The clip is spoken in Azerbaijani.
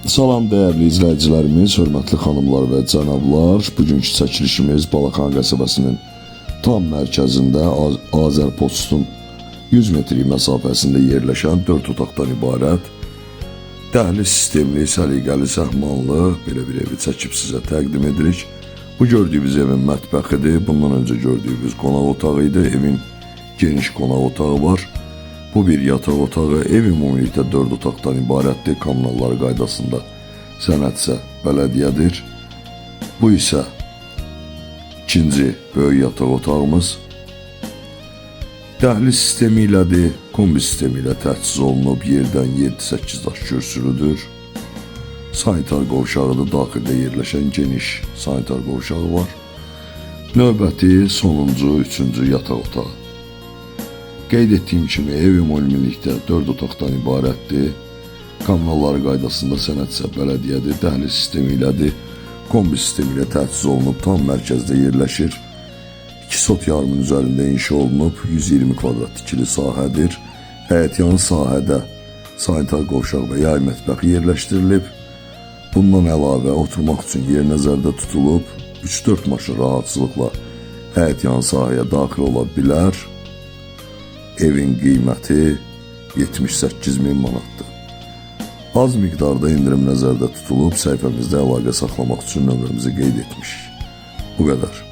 Salam dəyərli izləyicilərimiz, hörmətli xanımlar və cənablar. Bugünkü çəkilişimiz Balaxan qəsəbəsinin tam mərkəzində Azərpostun 100 metrik məsafəsində yerləşən 4 otaqdan ibarət dəhliz sistemli, səliqəli, səhmanlı belə bir evi çəkib sizə təqdim edirik. Bu gördüyünüz evin mətbəxidir. Bundan öncə gördüyünüz qonaq otağı idi. Evin geniş qonaq otağı var. Bu bir yataq otağı, ev ümumilikdə 4 otaqdan ibarətdir. Kommunallar qaydasında sənədsə bələdiyyədir. Bu isə ikinci böyük yataq otağımız. Dəhliz sistemi ilədir, kombi sistemi ilə təchiz olunub, yerdən 7-8 daş kürsülüdür. Sanitar qovşağıdır, daxildə yerləşən geniş sanitar qovşağı var. Növbəti sonuncu, üçüncü yataq otağı. Qeyd etdiyim kimi ev ümumilikdə 4 otaqdan ibarətdir. Kommunallar qaydasında sənədsə bələdiyyədir, dəhliz sistemi ilədir, kombi sistemi ilə təchiz olunub, tam mərkəzdə yerləşir. 2 sot yarımın üzərində inşa olunub, 120 kvadrat tikili sahədir. Həyətyanı sahədə sanitar qovşaq və yay mətbəxi yerləşdirilib. Bundan əlavə oturmaq üçün yer nəzərdə tutulub, 3-4 maşın rahatçılıqla həyətyanı sahəyə daxil ola bilər. Evin qiyməti 78.000 manatdır. Az miqdarda indirim nəzərdə tutulub, səhifəmizdə əlaqə saxlamaq üçün nömrəmizi qeyd etmişik. Bu qədər.